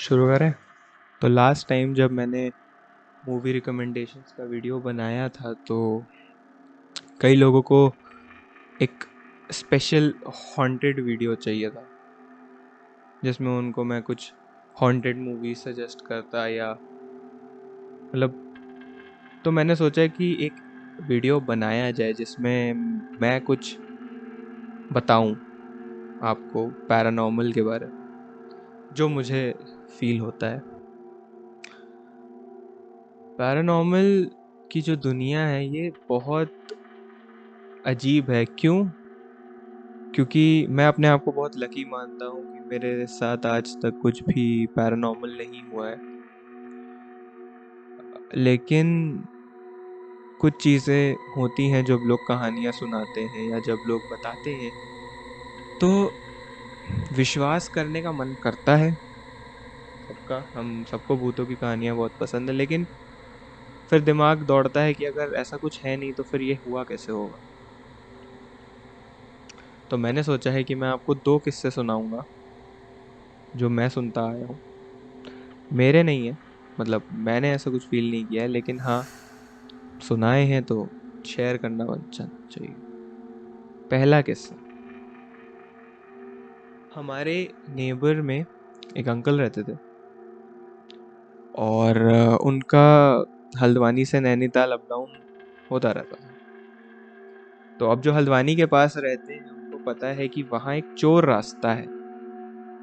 शुरू करें। तो लास्ट टाइम जब मैंने मूवी रिकमेंडेशंस का वीडियो बनाया था तो कई लोगों को एक स्पेशल हॉन्टेड वीडियो चाहिए था जिसमें उनको मैं कुछ हॉन्टेड मूवी सजेस्ट करता या मतलब। तो मैंने सोचा कि एक वीडियो बनाया जाए जिसमें मैं कुछ बताऊं आपको पैरानॉर्मल के बारे में जो मुझे फील होता है। पैरानॉर्मल की जो दुनिया है ये बहुत अजीब है। क्यों? क्योंकि मैं अपने आप को बहुत लकी मानता हूँ कि मेरे साथ आज तक कुछ भी पैरानॉर्मल नहीं हुआ है। लेकिन कुछ चीज़ें होती हैं जब लोग कहानियाँ सुनाते हैं या जब लोग बताते हैं तो विश्वास करने का मन करता है सबका। हम सबको भूतों की कहानियाँ बहुत पसंद है, लेकिन फिर दिमाग दौड़ता है कि अगर ऐसा कुछ है नहीं तो फिर ये हुआ कैसे होगा। तो मैंने सोचा है कि मैं आपको दो किस्से सुनाऊंगा जो मैं सुनता आया हूँ। मेरे नहीं है, मतलब मैंने ऐसा कुछ फील नहीं किया है, लेकिन हाँ सुनाए हैं तो शेयर करना बन जाना चाहिए। पहला किस्सा। हमारे नेबर में एक अंकल रहते थे और उनका हल्द्वानी से नैनीताल अप डाउन होता रहता था। तो अब जो हल्द्वानी के पास रहते हैं उनको पता है कि वहाँ एक चोर रास्ता है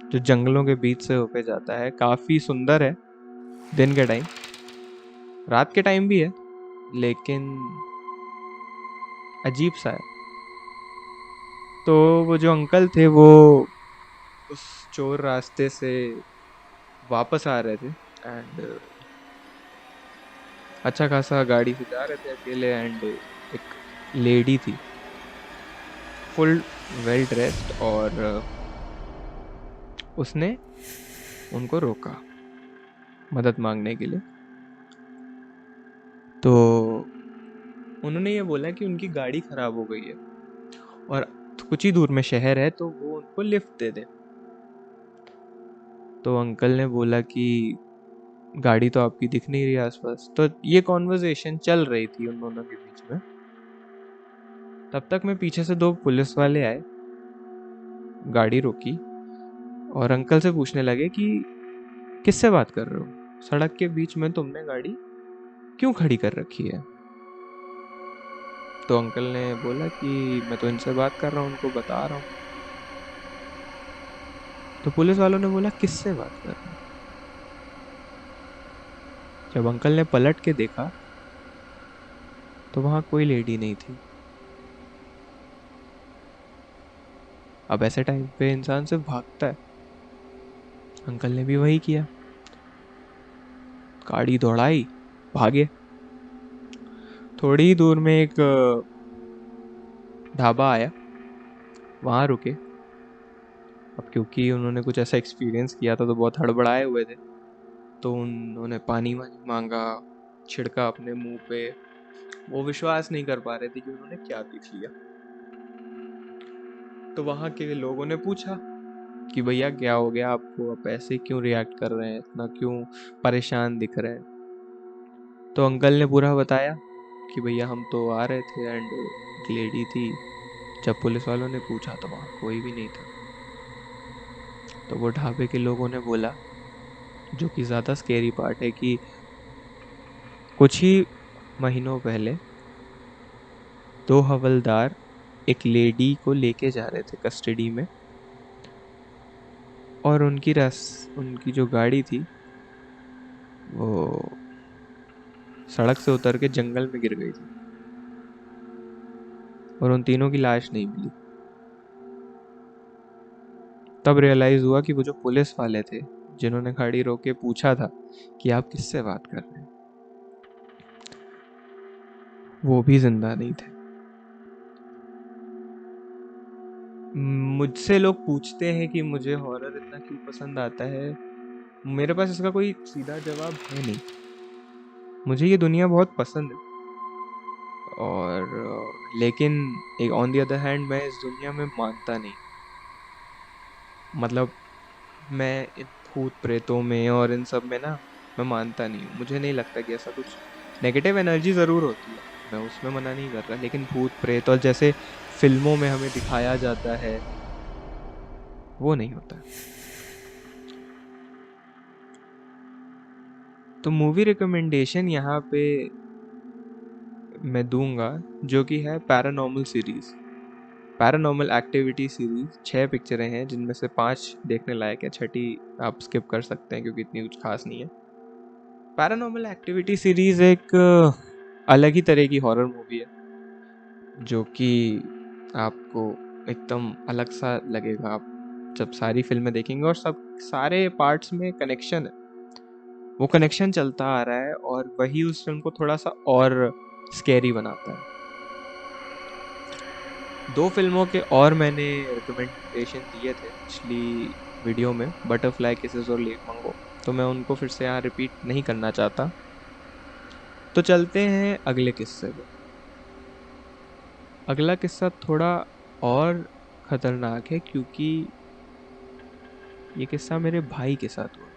जो जंगलों के बीच से होके जाता है। काफ़ी सुंदर है दिन के टाइम, रात के टाइम भी है, लेकिन अजीब सा है। तो वो जो अंकल थे वो उस चोर रास्ते से वापस आ रहे थे एंड अच्छा खासा गाड़ी से जा रहे थे अकेले। एंड एक लेडी थी फुल वेल ड्रेस्ड और उसने उनको रोका मदद मांगने के लिए। तो उन्होंने ये बोला कि उनकी गाड़ी खराब हो गई है और कुछ ही दूर में शहर है तो वो उनको लिफ्ट दे दे। तो अंकल ने बोला कि गाड़ी तो आपकी दिख नहीं रही आसपास। तो ये कॉन्वर्जेशन चल रही थी उन दोनों के बीच में। तब तक मैं पीछे से दो पुलिस वाले आए, गाड़ी रोकी और अंकल से पूछने लगे कि किससे बात कर रहे हो, सड़क के बीच में तुमने गाड़ी क्यों खड़ी कर रखी है। तो अंकल ने बोला कि मैं तो इनसे बात कर रहा हूँ, उनको बता रहा हूँ। तो पुलिस वालों ने बोला किससे बात कर रहे हो। जब अंकल ने पलट के देखा तो वहां कोई लेडी नहीं थी। अब ऐसे टाइम पे इंसान सिर्फ भागता है। अंकल ने भी वही किया, गाड़ी दौड़ाई, भागे। थोड़ी ही दूर में एक ढाबा आया, वहां रुके। अब क्योंकि उन्होंने कुछ ऐसा एक्सपीरियंस किया था तो बहुत हड़बड़ाए हुए थे। तो उन्होंने पानी वानी मांगा, छिड़का अपने मुंह पे। वो विश्वास नहीं कर पा रहे थे कि उन्होंने क्या देख लिया। तो वहां के लोगों ने पूछा कि भैया क्या हो गया आपको, आप ऐसे क्यों रिएक्ट कर रहे हैं, इतना क्यों परेशान दिख रहे हैं। तो अंकल ने पूरा बताया कि भैया हम तो आ रहे थे एंड एक लेडी थी। जब पुलिस वालों ने पूछा तो वहाँ कोई भी नहीं था। तो वो ढाबे के लोगों ने बोला, जो कि ज़्यादा स्केरी पार्ट है, कि कुछ ही महीनों पहले दो हवलदार एक लेडी को लेके जा रहे थे कस्टडी में और उनकी जो गाड़ी थी वो सड़क से उतर के जंगल में गिर गई थी और उन तीनों की लाश नहीं मिली। तब रियलाइज हुआ कि वो जो पुलिस वाले थे जिन्होंने गाड़ी रोक के पूछा था कि आप किससे बात कर रहे हैं, वो भी जिंदा नहीं थे। मुझसे लोग पूछते हैं कि मुझे हॉरर इतना क्यों पसंद आता है। मेरे पास इसका कोई सीधा जवाब है नहीं। मुझे ये दुनिया बहुत पसंद है और लेकिन एक ऑन द अदर हैंड मैं इस दुनिया में मानता नहीं। मतलब मैं भूत प्रेतों में और इन सब में ना मैं मानता नहीं हूँ। मुझे नहीं लगता कि ऐसा कुछ नेगेटिव एनर्जी ज़रूर होती है, मैं उसमें मना नहीं कर रहा, लेकिन भूत प्रेत और जैसे फिल्मों में हमें दिखाया जाता है वो नहीं होता है। तो मूवी रिकमेंडेशन यहाँ पे मैं दूंगा जो कि है paranormal series, paranormal activity series. 6 पिक्चरें हैं जिनमें से 5 देखने लायक है, छठी आप स्किप कर सकते हैं क्योंकि इतनी कुछ खास नहीं है। पैरानॉर्मल एक्टिविटी सीरीज एक अलग ही तरह की हॉरर मूवी है जो कि आपको एकदम अलग सा लगेगा आप जब सारी फिल्में देखेंगे, और सब सारे पार्ट्स में कनेक्शन है, वो कनेक्शन चलता आ रहा है और वही उस फिल्म को थोड़ा सा और स्कैरी बनाता है। 2 फिल्मों के और मैंने रिकमेंडेशन दिए थे पिछली वीडियो में, बटरफ्लाई किसेस और लेक मंगो, तो मैं उनको फिर से यहाँ रिपीट नहीं करना चाहता। तो चलते हैं अगले किस्से पे। अगला किस्सा थोड़ा और खतरनाक है क्योंकि ये किस्सा मेरे भाई के साथ हुआ,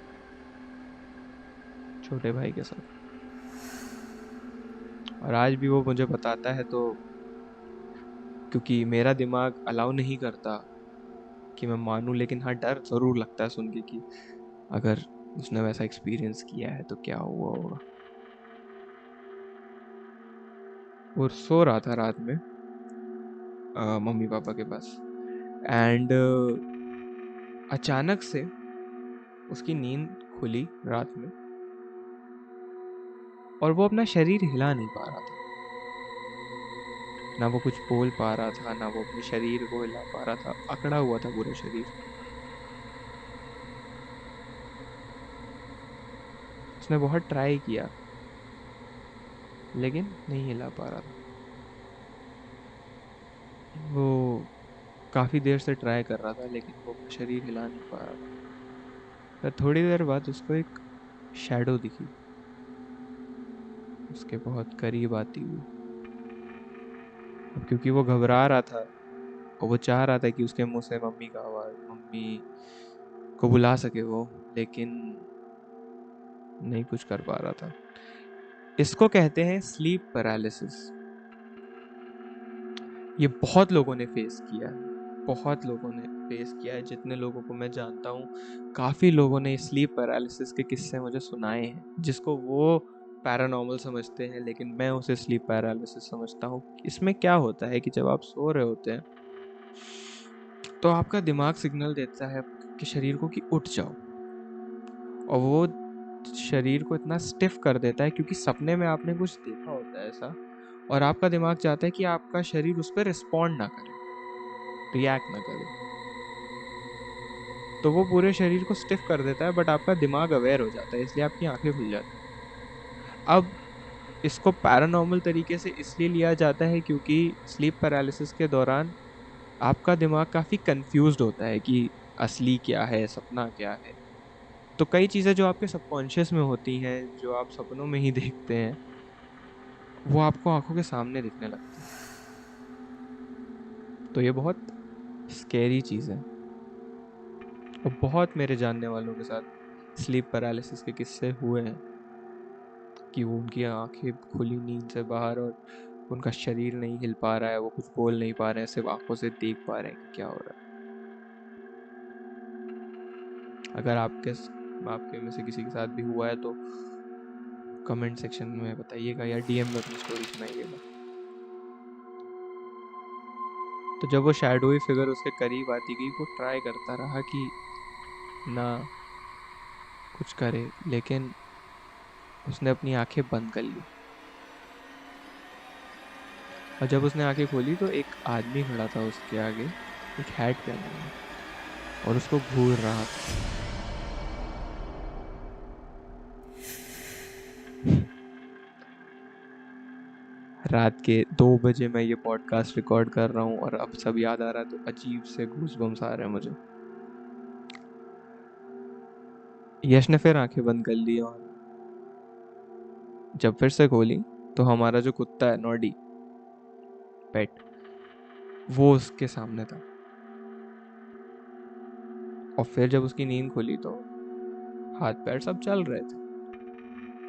छोटे भाई के साथ, और आज भी वो मुझे बताता है तो क्योंकि मेरा दिमाग अलाउ नहीं करता कि मैं मानूं, लेकिन हाँ डर ज़रूर लगता है सुन के कि अगर उसने वैसा एक्सपीरियंस किया है तो क्या हुआ होगा। वो सो रहा था रात में मम्मी पापा के पास, एंड अचानक से उसकी नींद खुली रात में और वो अपना शरीर हिला नहीं पा रहा था, ना वो कुछ बोल पा रहा था, ना वो अपने शरीर को हिला पा रहा था, अकड़ा हुआ था पूरा शरीर। उसने बहुत ट्राई किया लेकिन नहीं हिला पा रहा था। वो काफ़ी देर से ट्राई कर रहा था लेकिन वो अपना शरीर हिला नहीं पा रहा था। फिर थोड़ी देर बाद उसको एक शैडो दिखी, उसके बहुत करीब आती हुई। अब क्योंकि वो घबरा रहा था और वो चाह रहा था कि उसके मुंह से मम्मी का आवाज़, मम्मी को बुला सके वो, लेकिन नहीं कुछ कर पा रहा था। इसको कहते हैं स्लीप पैरालिसिस। ये बहुत लोगों ने फेस किया है, बहुत लोगों ने फेस किया है, जितने लोगों को मैं जानता हूँ काफ़ी लोगों ने स्लीप पैरालिसिस के किस्से मुझे सुनाए हैं, जिसको वो पैरानॉर्मल समझते हैं लेकिन मैं उसे स्लीप पैरालिसिस समझता हूँ। इसमें क्या होता है कि जब आप सो रहे होते हैं तो आपका दिमाग सिग्नल देता है कि शरीर को कि उठ जाओ, और वो शरीर को इतना स्टिफ कर देता है क्योंकि सपने में आपने कुछ देखा होता है ऐसा, और आपका दिमाग चाहता है कि आपका शरीर उस पर रिस्पॉन्ड ना करे, रिएक्ट ना करे, तो वो पूरे शरीर को स्टिफ कर देता है, बट आपका दिमाग अवेयर हो जाता है इसलिए आपकी आंखें खुल जाती हैं। अब इसको पैरानॉर्मल तरीके से इसलिए लिया जाता है क्योंकि स्लीप पैरालिसिस के दौरान आपका दिमाग काफ़ी कंफ्यूज्ड होता है कि असली क्या है, सपना क्या है। तो कई चीज़ें जो आपके सबकॉन्शियस में होती हैं, जो आप सपनों में ही देखते हैं, वो आपको आंखों के सामने दिखने लगती है। तो ये बहुत स्कैरी चीज़ है, और बहुत मेरे जानने वालों के साथ स्लीप पैरालिसिस के किस्से हुए हैं कि वो उनकी आंखें खुली नींद से बाहर और उनका शरीर नहीं हिल पा रहा है, वो कुछ बोल नहीं पा रहे हैं, सिर्फ आंखों से देख पा रहे हैं कि क्या हो रहा है। अगर आपके में से किसी के साथ भी हुआ है तो कमेंट सेक्शन में बताइएगा या डीएम में अपनी स्टोरी सुनाइएगा। तो जब वो शैडोई फिगर उसके करीब आती गई, वो ट्राई करता रहा कि ना कुछ करे, लेकिन उसने अपनी आंखें बंद कर ली, और जब उसने आंखें खोली तो एक आदमी खड़ा था उसके आगे, एक हैट पहने हुए, और उसको घूर रहा था। रात के 2 बजे मैं ये पॉडकास्ट रिकॉर्ड कर रहा हूँ और अब सब याद आ रहा है तो अजीब से गूज़बम्स आ रहे हैं मुझे। यश ने फिर आंखें बंद कर ली, और जब फिर से खोली तो हमारा जो कुत्ता है नॉडी पेट, वो उसके सामने था। और फिर जब उसकी नींद खुली तो हाथ पैर सब चल रहे थे।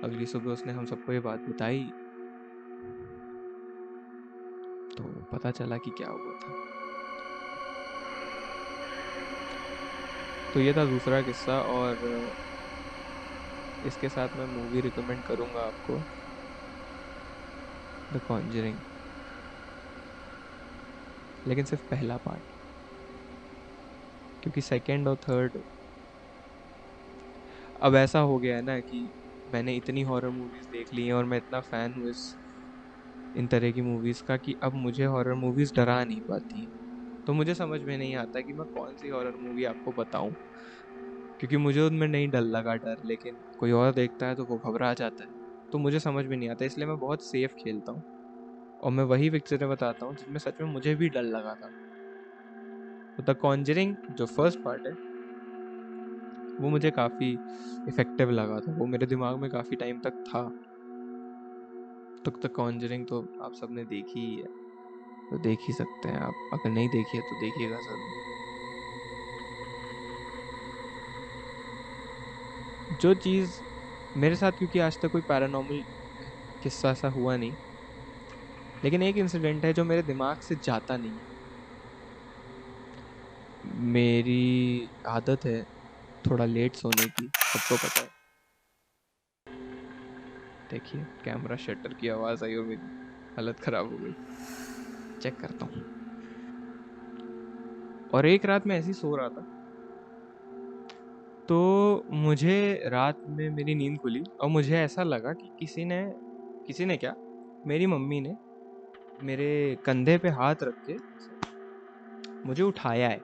अगली सुबह उसने हम सबको ये बात बताई तो पता चला कि क्या हुआ था। तो ये था दूसरा किस्सा, और इसके साथ मैं मूवी रिकमेंड करूँगा आपको, द कॉन्जरिंग, लेकिन सिर्फ पहला पार्ट, क्योंकि सेकंड और थर्ड अब ऐसा हो गया है ना कि मैंने इतनी हॉरर मूवीज़ देख ली हैं और मैं इतना फ़ैन हूँ इन तरह की मूवीज़ का कि अब मुझे हॉरर मूवीज़ डरा नहीं पाती हैं। तो मुझे समझ में नहीं आता कि मैं कौन सी हॉरर मूवी आपको बताऊं, क्योंकि मुझे उनमें नहीं डर लगा डर, लेकिन कोई और देखता है तो वो घबरा जाता है। तो मुझे समझ में नहीं आता, इसलिए मैं बहुत सेफ खेलता हूँ और मैं वही पिक्चरें बताता हूँ जिनमें सच में मुझे भी डर लगा था। तो द कॉन्जरिंग जो फर्स्ट पार्ट है वो मुझे काफ़ी इफ़ेक्टिव लगा था, वो मेरे दिमाग में काफ़ी टाइम तक था। तो द कॉन्जरिंग तो आप सबने देखी ही है, तो देख ही सकते हैं आप, अगर नहीं देखी है तो देखिएगा ज़रूर। जो चीज़ मेरे साथ, क्योंकि आज तक कोई पैरानॉर्मल किस्सा ऐसा हुआ नहीं, लेकिन एक इंसिडेंट है जो मेरे दिमाग से जाता नहीं है। मेरी आदत है थोड़ा लेट सोने की, सबको पता है। देखिए कैमरा शटर की आवाज़ आई और मेरी हालत ख़राब हो गई। चेक करता हूँ। और एक रात मैं ऐसे ही सो रहा था, तो मुझे रात में मेरी नींद खुली और मुझे ऐसा लगा कि किसी ने क्या, मेरी मम्मी ने मेरे कंधे पे हाथ रख के मुझे उठाया है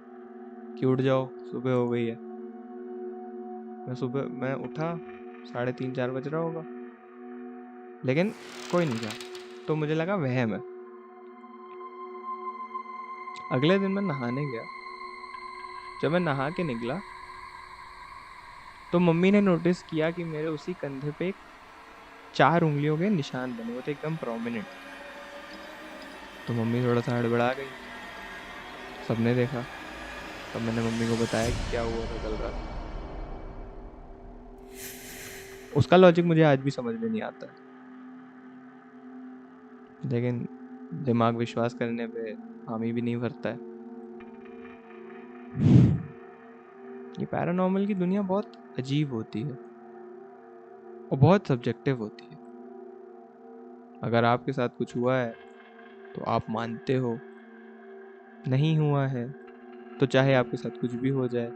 कि उठ जाओ सुबह हो गई है। मैं उठा, 3:30-4 बज रहा होगा, लेकिन कोई नहीं था, तो मुझे लगा वहम है। अगले दिन मैं नहाने गया। जब मैं नहा के निकला तो मम्मी ने नोटिस किया कि मेरे उसी कंधे पे 4 उंगलियों के निशान बने हुए थे, एकदम प्रोमिनेंट। तो मम्मी थोड़ा सा हड़बड़ा गई, सबने देखा। तब मैंने मम्मी को बताया कि क्या हुआ था कल रात। उसका लॉजिक मुझे आज भी समझ में नहीं आता है, लेकिन दिमाग विश्वास करने पे हामी भी नहीं भरता है। ये पैरानॉर्मल की दुनिया बहुत अजीब होती है और बहुत सब्जेक्टिव होती है। अगर आपके साथ कुछ हुआ है तो आप मानते हो, नहीं हुआ है तो चाहे आपके साथ कुछ भी हो जाए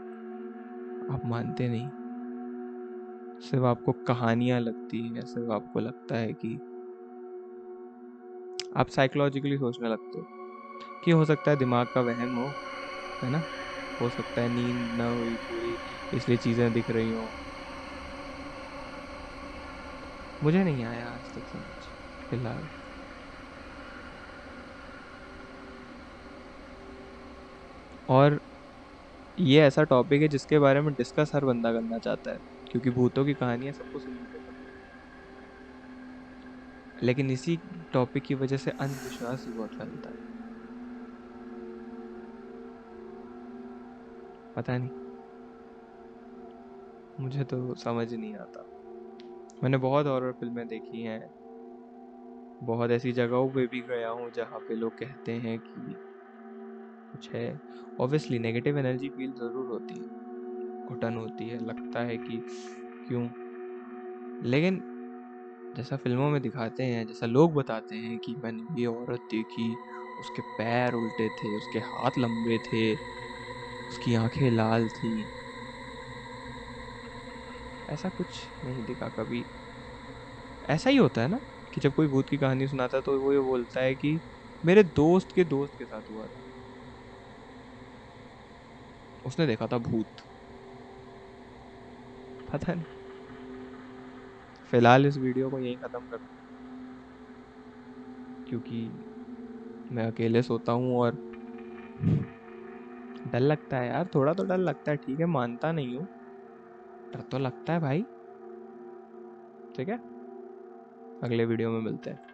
आप मानते नहीं। सिर्फ आपको कहानियां लगती हैं, सिर्फ आपको लगता है कि आप साइकोलॉजिकली सोचने लगते हो कि हो सकता है दिमाग का वहम हो, है ना, हो सकता है नींद ना हुई पूरी इसलिए चीज़ें दिख रही हों। मुझे नहीं आया आज तक समझ फिलहाल। और ये ऐसा टॉपिक है जिसके बारे में डिस्कस हर बंदा करना चाहता है, क्योंकि भूतों की कहानियां सबको सुनने को पसंद है। लेकिन इसी टॉपिक की वजह से अंधविश्वास भी बहुत फैलता है। पता नहीं, मुझे तो समझ नहीं आता। मैंने बहुत हॉरर फिल्में देखी हैं, बहुत ऐसी जगहों पे भी गया हूँ जहाँ पे लोग कहते हैं कि कुछ है। ऑब्वियसली नेगेटिव एनर्जी फील ज़रूर होती है, घुटन होती है, लगता है कि क्यों। लेकिन जैसा फिल्मों में दिखाते हैं, जैसा लोग बताते हैं कि मैंने ये औरत देखी, उसके पैर उल्टे थे, उसके हाथ लंबे थे, उसकी आंखें लाल थी, ऐसा कुछ नहीं दिखा कभी। ऐसा ही होता है ना कि जब कोई भूत की कहानी सुनाता है तो वो ये बोलता है कि मेरे दोस्त के साथ हुआ था, उसने देखा था भूत। पता नहीं। फिलहाल इस वीडियो को यहीं ख़त्म करता हूँ, क्योंकि मैं अकेले सोता हूँ और डर लगता है यार, थोड़ा तो डर लगता है। ठीक है, मानता नहीं हूँ, डर तो लगता है भाई। ठीक है, अगले वीडियो में मिलते हैं।